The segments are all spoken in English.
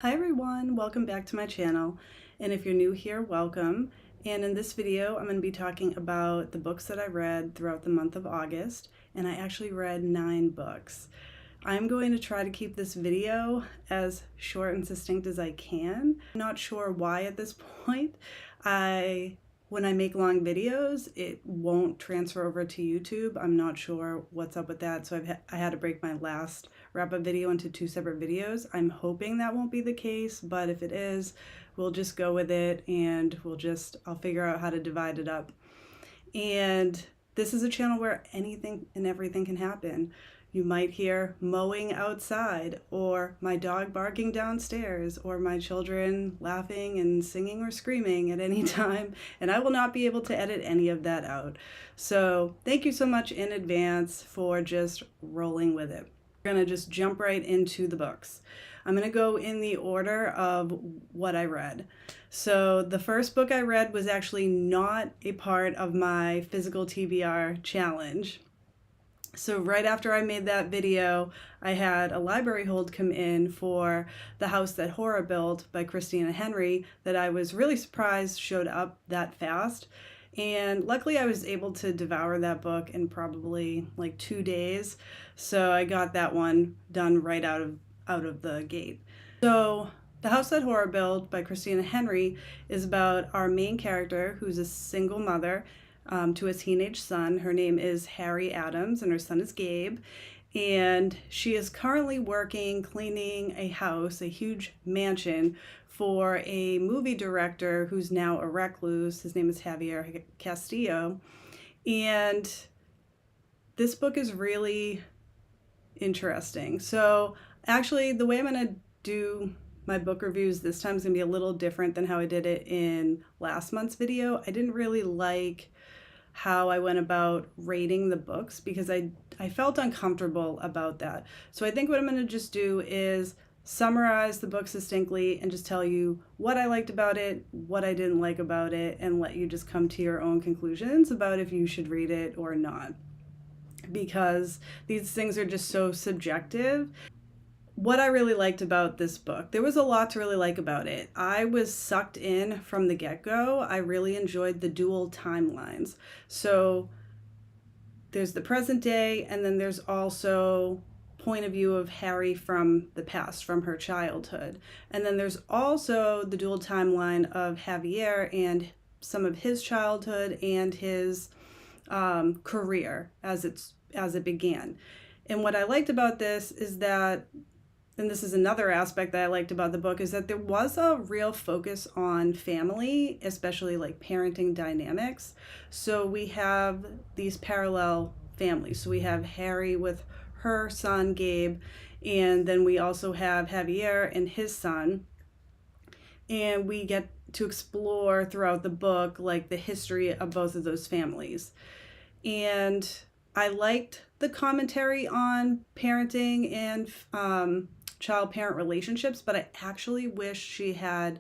Hi everyone, welcome back to my channel. And if you're new here, welcome. And in this video, I'm going to be talking about the books that I read throughout the month of August. And I actually read 9 books. I'm going to try to keep this video as short and succinct as I can. I'm not sure why at this point. When I make long videos, it won't transfer over to YouTube. I'm not sure what's up with that, so I had to break my last wrap-up video into 2 separate videos. I'm hoping that won't be the case, but if it is, we'll just go with it and I'll figure out how to divide it up. And this is a channel where anything and everything can happen. You might hear mowing outside, or my dog barking downstairs, or my children laughing and singing or screaming at any time, and I will not be able to edit any of that out. So thank you so much in advance for just rolling with it. We're gonna just jump right into the books. I'm gonna go in the order of what I read. So the first book I read was actually not a part of my physical TBR challenge. So right after I made that video, I had a library hold come in for The House That Horror Built by Christina Henry that I was really surprised showed up that fast. And luckily I was able to devour that book in probably like 2 days. So I got that one done right out of the gate. So The House That Horror Built by Christina Henry is about our main character, who's a single mother to a teenage son. Her name is Harry Adams and her son is Gabe. And she is currently working cleaning a house, a huge mansion, for a movie director who's now a recluse. His name is Javier Castillo. And this book is really interesting. So actually, the way I'm going to do my book reviews this time is going to be a little different than how I did it in last month's video. I didn't really like how I went about rating the books because I felt uncomfortable about that. So I think what I'm going to just do is summarize the book succinctly and just tell you what I liked about it, what I didn't like about it, and let you just come to your own conclusions about if you should read it or not. Because these things are just so subjective. What I really liked about this book, there was a lot to really like about it. I was sucked in from the get-go. I really enjoyed the dual timelines. So there's the present day, and then there's also point of view of Harry from the past, from her childhood. And then there's also the dual timeline of Javier and some of his childhood and his career as it began. And what I liked about this is that, and this is another aspect that I liked about the book, is that there was a real focus on family, especially like parenting dynamics. So we have these parallel families. So we have Harry with her son, Gabe, and then we also have Javier and his son. And we get to explore throughout the book like the history of both of those families. And I liked the commentary on parenting and child-parent relationships, but I actually wish she had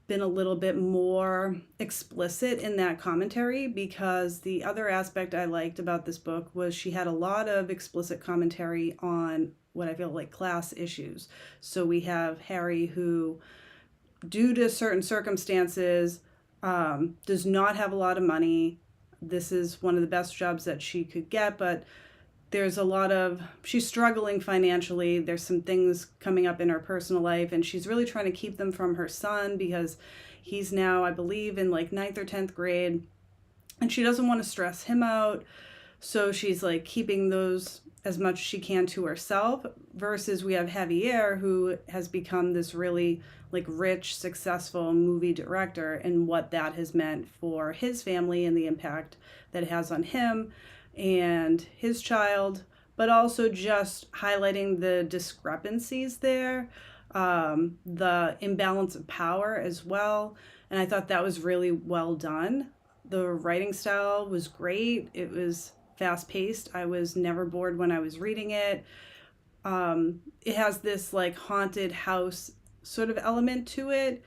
been a little bit more explicit in that commentary, because the other aspect I liked about this book was she had a lot of explicit commentary on what I feel like class issues. So we have Harry who, due to certain circumstances, does not have a lot of money. This is one of the best jobs that she could get, but there's a lot of, she's struggling financially. There's some things coming up in her personal life, and she's really trying to keep them from her son because he's now, I believe, in like 9th or 10th grade, and she doesn't want to stress him out. So she's like keeping those as much as she can to herself, versus we have Javier, who has become this really like rich, successful movie director, and what that has meant for his family and the impact that it has on him and his child, but also just highlighting the discrepancies there, the imbalance of power as well. And I thought that was really well done. The writing style was great. It was fast-paced. I was never bored when I was reading it. It has this like haunted house sort of element to it,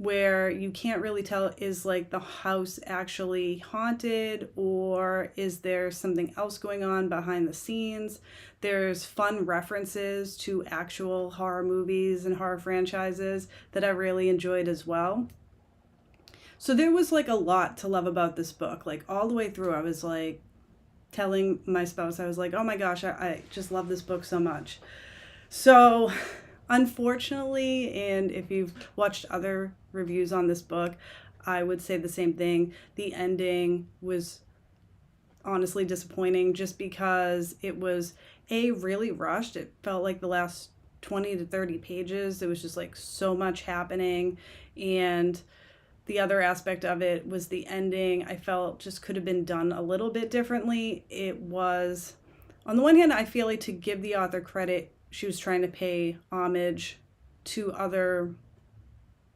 where you can't really tell, is like the house actually haunted or is there something else going on behind the scenes. There's fun references to actual horror movies and horror franchises that I really enjoyed as well. So there was like a lot to love about this book. Like all the way through, I was like telling my spouse, I was like, oh my gosh, I just love this book so much. So unfortunately, and if you've watched other reviews on this book, I would say the same thing. The ending was honestly disappointing just because it was really rushed. It felt like the last 20 to 30 pages, there was just like so much happening. And the other aspect of it was the ending. I felt just could have been done a little bit differently. It was, on the one hand, I feel like to give the author credit, she was trying to pay homage to other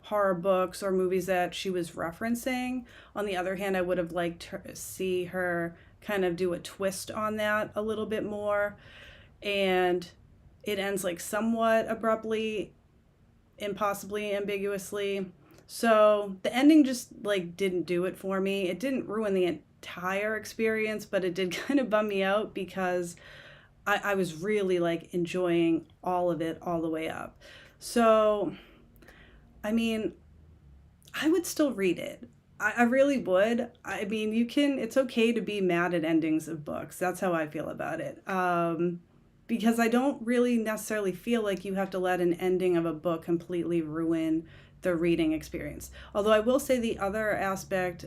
horror books or movies that she was referencing. On the other hand, I would have liked to see her kind of do a twist on that a little bit more. And it ends like somewhat abruptly, impossibly ambiguously. So the ending just like didn't do it for me. It didn't ruin the entire experience, but it did kind of bum me out because I was really like enjoying all of it all the way up. So, I mean, I would still read it. I really would. I mean, it's okay to be mad at endings of books. That's how I feel about it. Because I don't really necessarily feel like you have to let an ending of a book completely ruin the reading experience. Although I will say the other aspect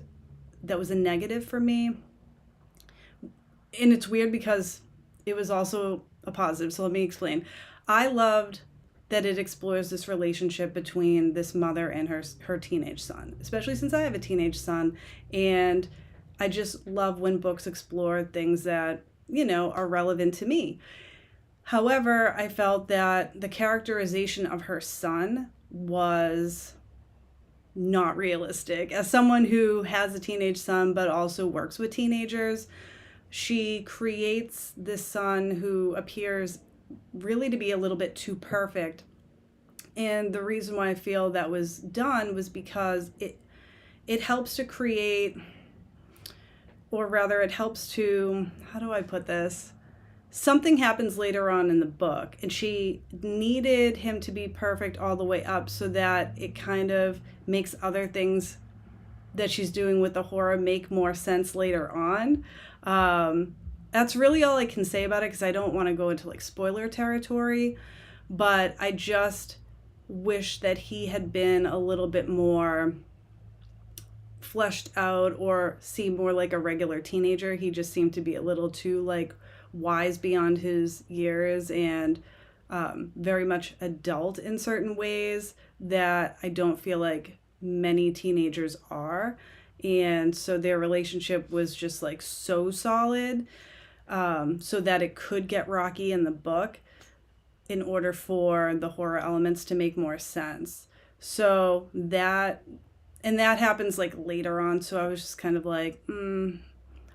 that was a negative for me, and it's weird because it was also a positive, so let me explain. I loved that it explores this relationship between this mother and her teenage son, especially since I have a teenage son, and I just love when books explore things that, are relevant to me. However, I felt that the characterization of her son was not realistic. As someone who has a teenage son but also works with teenagers, she creates this son who appears really to be a little bit too perfect. And the reason why I feel that was done was because it helps to create, or rather it helps to, how do I put this? Something happens later on in the book, and she needed him to be perfect all the way up so that it kind of makes other things that she's doing with the horror make more sense later on. That's really all I can say about it because I don't want to go into like spoiler territory, but I just wish that he had been a little bit more fleshed out or seemed more like a regular teenager. He just seemed to be a little too like wise beyond his years and very much adult in certain ways that I don't feel like many teenagers are. And so their relationship was just like so solid, so that it could get rocky in the book in order for the horror elements to make more sense. So that happens like later on. So I was just kind of like,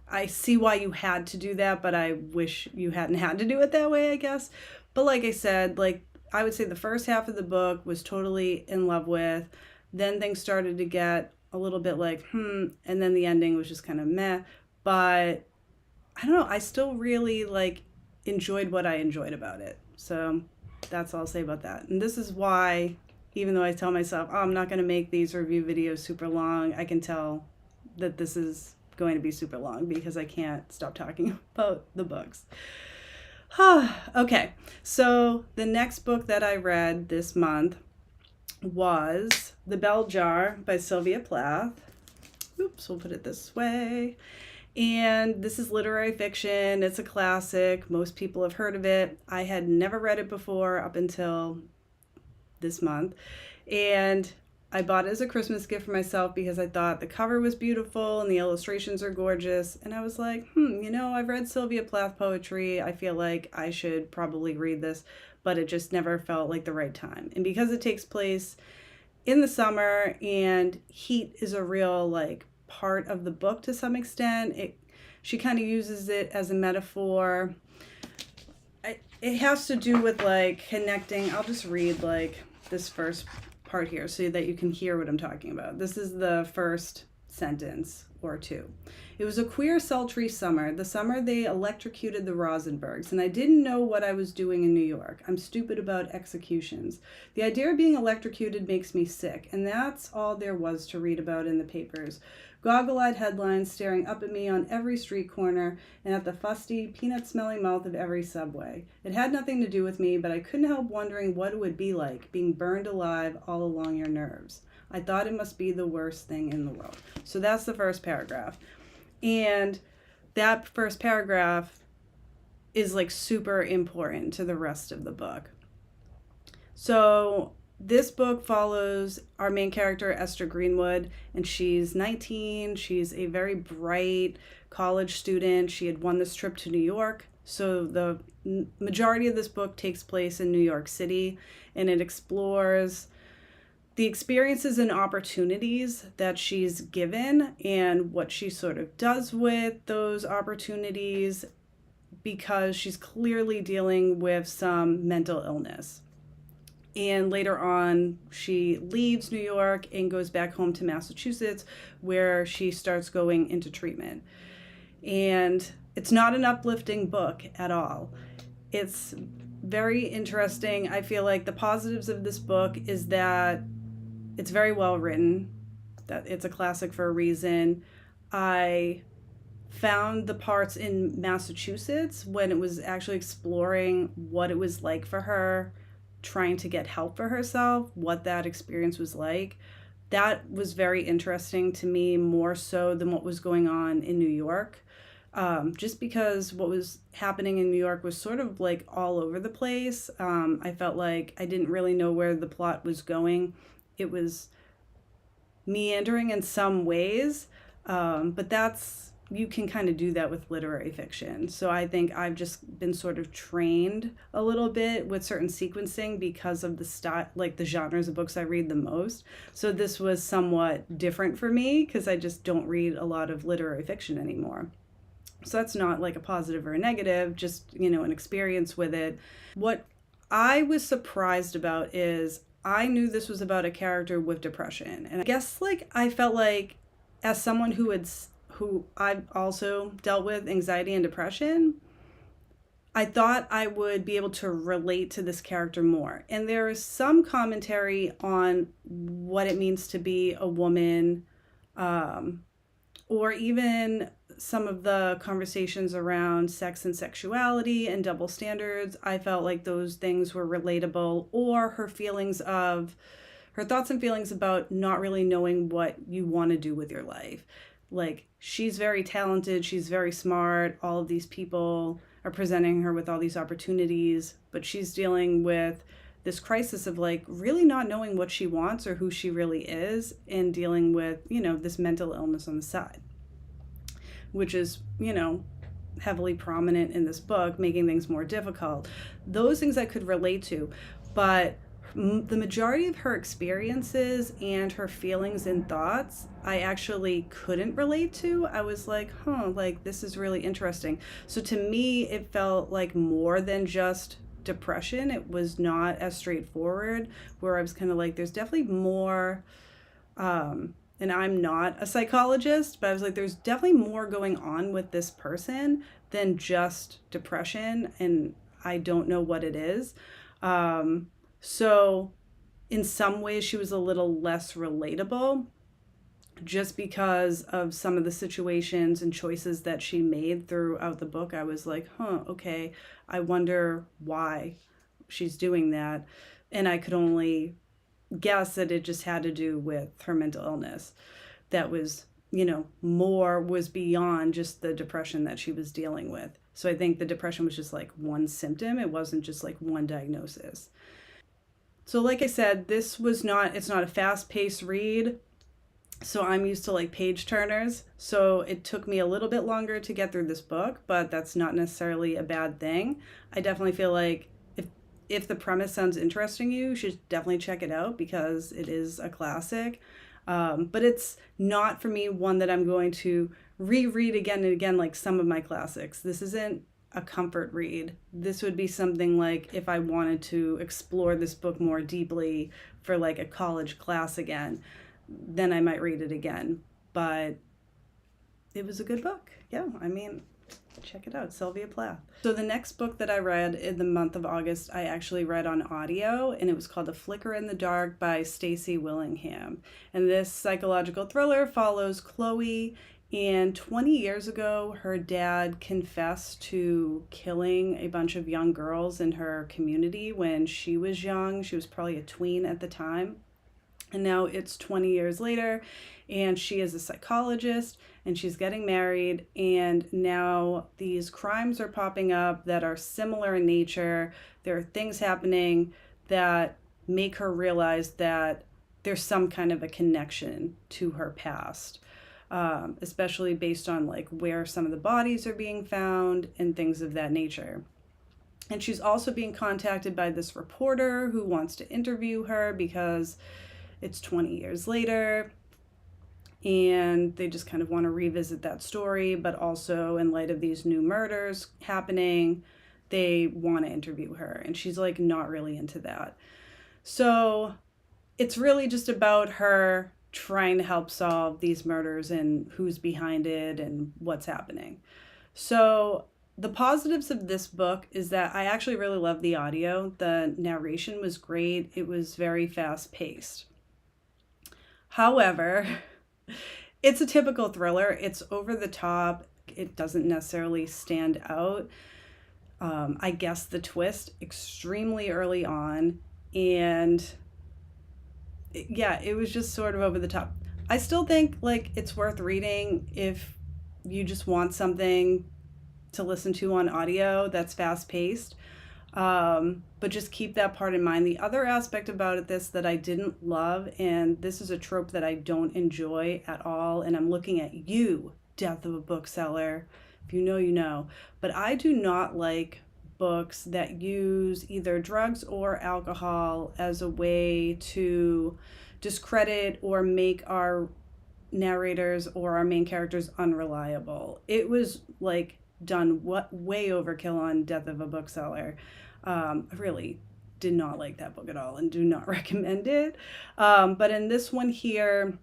I see why you had to do that, but I wish you hadn't had to do it that way, I guess. But like I said, like I would say the first half of the book was totally in love with. Then things started to get a little bit like, and then the ending was just kind of meh. But I don't know, I still really like enjoyed what I enjoyed about it. So that's all I'll say about that. And this is why, even though I tell myself, oh, I'm not going to make these review videos super long, I can tell that this is going to be super long because I can't stop talking about the books. Okay, so the next book that I read this month was The Bell Jar by Sylvia Plath. Oops, we'll put it this way. And this is literary fiction. It's a classic. Most people have heard of it. I had never read it before up until this month. And I bought it as a Christmas gift for myself because I thought the cover was beautiful and the illustrations are gorgeous. And I was like, I've read Sylvia Plath poetry. I feel like I should probably read this, but it just never felt like the right time. And because it takes place in the summer and heat is a real like part of the book to some extent, she kind of uses it as a metaphor. It has to do with like connecting. I'll just read like this first part here so that you can hear what I'm talking about. This is the first sentence or two. It was a queer, sultry summer, the summer they electrocuted the Rosenbergs, and I didn't know what I was doing in New York. I'm stupid about executions. The idea of being electrocuted makes me sick, and that's all there was to read about in the papers. Goggle-eyed headlines staring up at me on every street corner and at the fusty, peanut-smelling mouth of every subway. It had nothing to do with me, but I couldn't help wondering what it would be like, being burned alive all along your nerves. I thought it must be the worst thing in the world. So that's the first paragraph. And that first paragraph is like super important to the rest of the book. So this book follows our main character, Esther Greenwood, and she's 19. She's a very bright college student. She had won this trip to New York. So the majority of this book takes place in New York City, and it explores the experiences and opportunities that she's given and what she sort of does with those opportunities, because she's clearly dealing with some mental illness. And later on, she leaves New York and goes back home to Massachusetts, where she starts going into treatment. And it's not an uplifting book at all. It's very interesting. I feel like the positives of this book is that it's very well written, that it's a classic for a reason. I found the parts in Massachusetts when it was actually exploring what it was like for her trying to get help for herself, what that experience was like. That was very interesting to me, more so than what was going on in New York. Just because what was happening in New York was sort of like all over the place. I felt like I didn't really know where the plot was going. It was meandering in some ways, but you can kind of do that with literary fiction. So I think I've just been sort of trained a little bit with certain sequencing because of the style, like the genres of books I read the most. So this was somewhat different for me because I just don't read a lot of literary fiction anymore. So that's not like a positive or a negative, just, an experience with it. What I was surprised about is I knew this was about a character with depression. And I guess I felt like as someone who I've also dealt with anxiety and depression, I thought I would be able to relate to this character more. And there is some commentary on what it means to be a woman, or even some of the conversations around sex and sexuality and double standards. I felt like those things were relatable, or her thoughts and feelings about not really knowing what you want to do with your life. Like, she's very talented, she's very smart, all of these people are presenting her with all these opportunities, but she's dealing with this crisis of really not knowing what she wants or who she really is, and dealing with, this mental illness on the side, which is, heavily prominent in this book, making things more difficult. Those things I could relate to, but the majority of her experiences and her feelings and thoughts, I actually couldn't relate to. I was like, this is really interesting. So to me, it felt like more than just depression. It was not as straightforward, where I was kind of like, there's definitely more, and I'm not a psychologist, but I was like, there's definitely more going on with this person than just depression, and I don't know what it is. So in some ways she was a little less relatable, just because of some of the situations and choices that she made throughout the book. I was like, okay, I wonder why she's doing that. And I could only guess that it just had to do with her mental illness. That was, was beyond just the depression that she was dealing with. So I think the depression was just one symptom. It wasn't just one diagnosis. So like I said, it's not a fast-paced read. So I'm used to page turners. So it took me a little bit longer to get through this book, but that's not necessarily a bad thing. I definitely feel like if the premise sounds interesting to you, you should definitely check it out, because it is a classic. But it's not, for me, one that I'm going to reread again and again like some of my classics. This isn't a comfort read. This would be something like if I wanted to explore this book more deeply for like a college class again, then I might read it again. But it was a good book. Yeah, I mean, check it out, Sylvia Plath. So the next book that I read in the month of August, I actually read on audio, and it was called A Flicker in the Dark by Stacy Willingham. And this psychological thriller follows Chloe, and 20 years ago, her dad confessed to killing a bunch of young girls in her community when she was young. She was probably a tween at the time. And now it's 20 years later, and she is a psychologist, and she's getting married, and now these crimes are popping up that are similar in nature. There are things happening that make her realize that there's some kind of a connection to her past, especially based on like where some of the bodies are being found and things of that nature. And she's also being contacted by this reporter who wants to interview her because it's 20 years later, and they just kind of want to revisit that story, but also in light of these new murders happening, they want to interview her, and she's like not really into that. So it's really just about her trying to help solve these murders and who's behind it and what's happening. So the positives of this book is that I actually really love the audio. The narration was great. It was very fast paced. However, it's a typical thriller. It's over the top. It doesn't necessarily stand out. I guess the twist extremely early on, and yeah, it was just sort of over the top. I still think like it's worth reading if you just want something to listen to on audio that's fast paced. But just keep that part in mind. The other aspect about this that I didn't love, and this is a trope that I don't enjoy at all, and I'm looking at you, Death of a Bookseller. If you know, you know. But I do not like books that use either drugs or alcohol as a way to discredit or make our narrators or our main characters unreliable. It was like done way overkill on Death of a Bookseller. I really did not like that book at all and do not recommend it. But in this one here,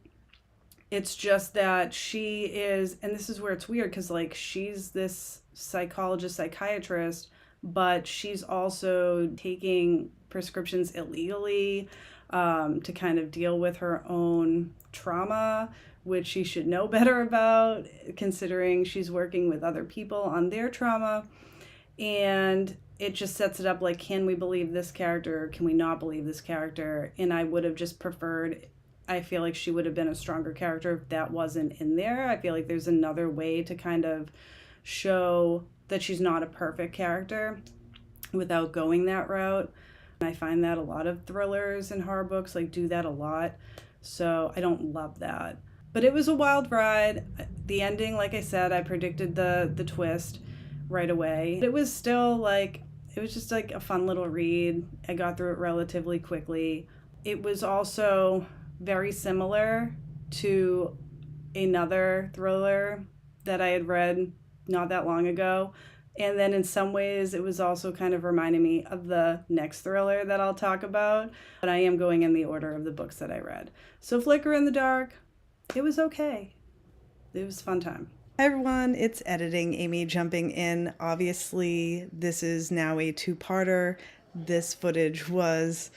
it's just that she is, and this is where it's weird because like she's this psychologist, psychiatrist, but she's also taking prescriptions illegally to kind of deal with her own trauma, which she should know better about considering she's working with other people on their trauma. And it just sets it up like, can we believe this character? Can we not believe this character? And I would have just preferred, I feel like she would have been a stronger character if that wasn't in there. I feel like there's another way to kind of show that she's not a perfect character without going that route. And I find that a lot of thrillers and horror books like do that a lot. So I don't love that. But it was a wild ride. The ending, like I said, I predicted the twist right away. It was still like, it was just like a fun little read. I got through it relatively quickly. It was also very similar to another thriller that I had read not that long ago. And then in some ways, it was also kind of reminding me of the next thriller that I'll talk about. But I am going in the order of the books that I read. So Flicker in the Dark, it was okay. It was a fun time. Hi everyone, it's Editing Amy jumping in. Obviously, this is now a two-parter. This footage was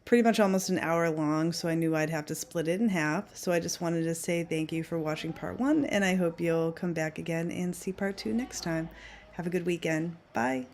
pretty much almost an hour long, so I knew I'd have to split it in half. So I just wanted to say thank you for watching part 1, and I hope you'll come back again and see part 2 next time. Have a good weekend. Bye.